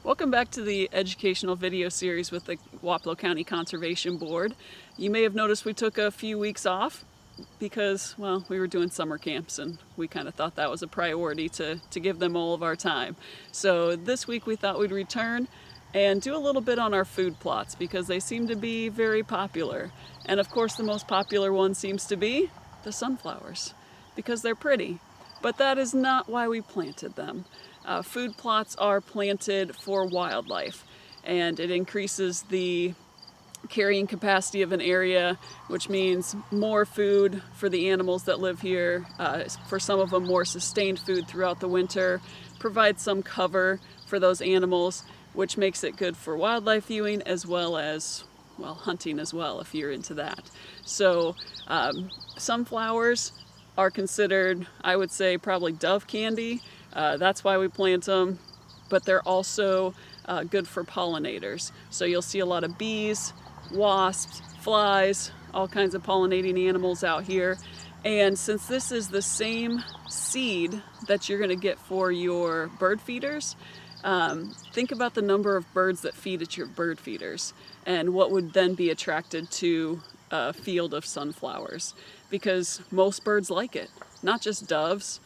Welcome back to the educational video series with the Wapello County Conservation Board. You may have noticed we took a few weeks off because, well, we were doing summer camps and we kind of thought that was a priority to give them all of our time. So this week we thought we'd return and do a little bit on our food plots because they seem to be very popular. And of course the most popular one seems to be the sunflowers because they're pretty. But that is not why we planted them. Food plots are planted for wildlife, and it increases the carrying capacity of an area, which means more food for the animals that live here, for some of them more sustained food throughout the winter, provides some cover for those animals, which makes it good for wildlife viewing as well as, well, hunting as well if you're into that. So sunflowers are considered, I would say, probably dove candy. That's why we plant them, but they're also good for pollinators. So you'll see a lot of bees, wasps, flies, all kinds of pollinating animals out here. And since this is the same seed that you're going to get for your bird feeders, think about the number of birds that feed at your bird feeders and what would then be attracted to a field of sunflowers, because most birds like it, not just doves,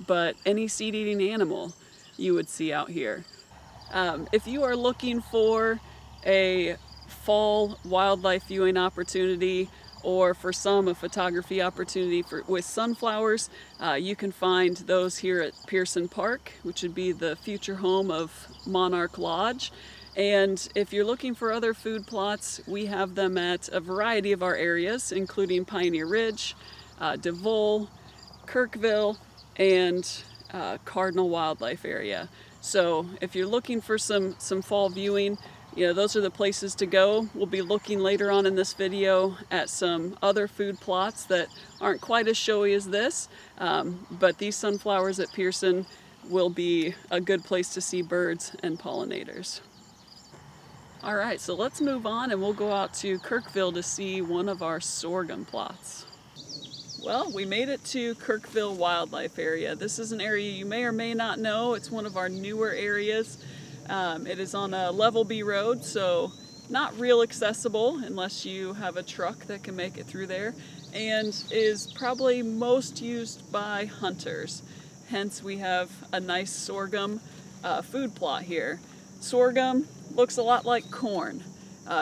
but any seed-eating animal you would see out here. If you are looking for a fall wildlife viewing opportunity, or for some a photography opportunity with sunflowers, you can find those here at Pearson Park, which would be the future home of Monarch Lodge. And if you're looking for other food plots, we have them at a variety of our areas, including Pioneer Ridge, DeVol, Kirkville, and Cardinal Wildlife Area. So if you're looking for some fall viewing, those are the places to go. We'll be looking later on in this video at some other food plots that aren't quite as showy as this, but these sunflowers at Pearson will be a good place to see birds and pollinators. All right, so let's move on and we'll go out to Kirkville to see one of our sorghum plots. Well, we made it to Kirkville Wildlife Area. This is an area you may or may not know. It's one of our newer areas. It is on a level B road, so not real accessible unless you have a truck that can make it through there, and is probably most used by hunters. Hence we have a nice sorghum food plot here. Sorghum looks a lot like corn.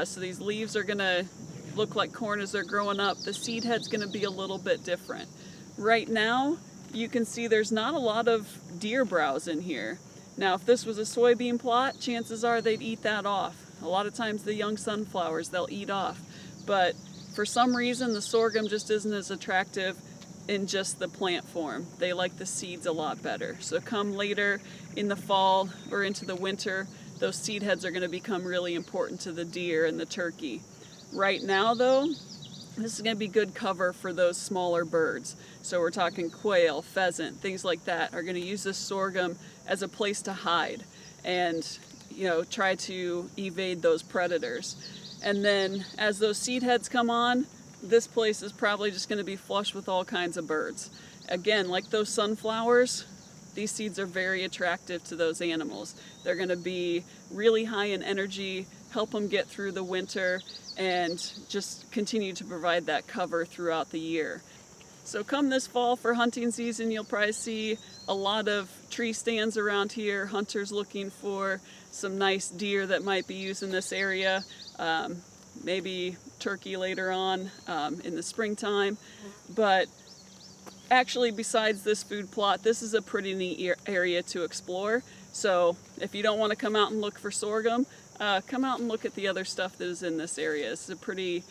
So these leaves are going to look like corn as they're growing up. The seed head's going to be a little bit different. Right now, you can see there's not a lot of deer browse in here. Now, if this was a soybean plot, chances are they'd eat that off. A lot of times the young sunflowers they'll eat off. But for some reason, the sorghum just isn't as attractive in just the plant form. They like the seeds a lot better. So come later in the fall or into the winter, those seed heads are going to become really important to the deer and the turkey. Right now though, this is going to be good cover for those smaller birds. So we're talking quail, pheasant, things like that are going to use this sorghum as a place to hide and try to evade those predators. And then as those seed heads come on, this place is probably just going to be flush with all kinds of birds. Again, like those sunflowers, these seeds are very attractive to those animals. They're going to be really high in energy, help them get through the winter, and just continue to provide that cover throughout the year. So come this fall for hunting season, you'll probably see a lot of tree stands around here, hunters looking for some nice deer that might be used in this area, maybe turkey later on in the springtime. But actually, besides this food plot, this is a pretty neat area to explore. So if you don't want to come out and look for sorghum, come out and look at the other stuff that is in this area. It's a pretty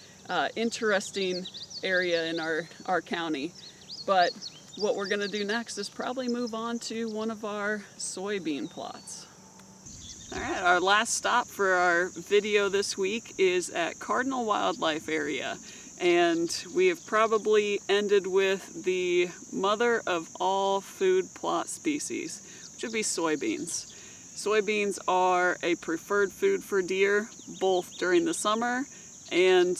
interesting area in our county. But what we're going to do next is probably move on to one of our soybean plots. All right, our last stop for our video this week is at Cardinal Wildlife Area. And we have probably ended with the mother of all food plot species, which would be soybeans. Soybeans are a preferred food for deer, both during the summer and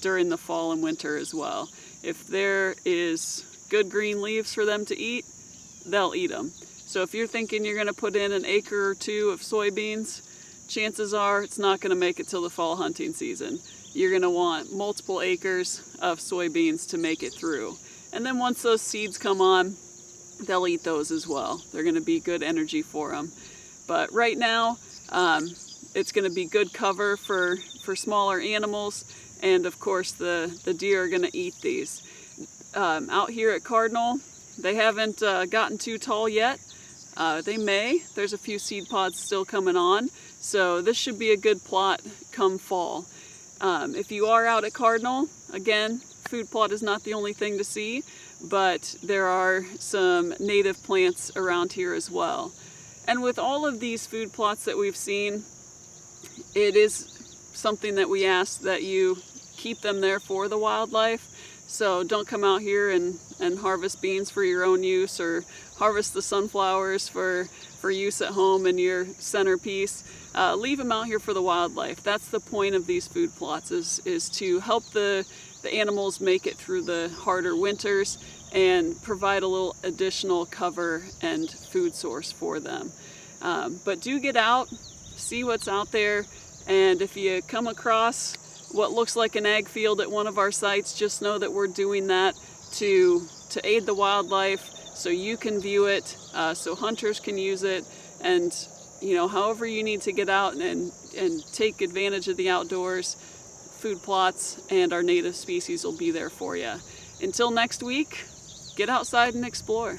during the fall and winter as well. If there is good green leaves for them to eat, they'll eat them. So if you're thinking you're going to put in an acre or two of soybeans, chances are it's not going to make it till the fall hunting season. You're going to want multiple acres of soybeans to make it through. And then once those seeds come on, they'll eat those as well. They're going to be good energy for them. But right now, it's going to be good cover for smaller animals, and of course the deer are going to eat these. Out here at Cardinal, they haven't gotten too tall yet. They may. There's a few seed pods still coming on, so this should be a good plot come fall. If you are out at Cardinal, again, food plot is not the only thing to see, but there are some native plants around here as well. And with all of these food plots that we've seen, it is something that we ask that you keep them there for the wildlife. So don't come out here and harvest beans for your own use, or harvest the sunflowers for use at home in your centerpiece. Leave them out here for the wildlife. That's the point of these food plots, is to help the animals make it through the harder winters and provide a little additional cover and food source for them. But do get out, see what's out there, and if you come across what looks like an ag field at one of our sites, just know that we're doing that to aid the wildlife, so you can view it, so hunters can use it, and however you need to get out and take advantage of the outdoors, food plots and our native species will be there for you. Until next week, get outside and explore.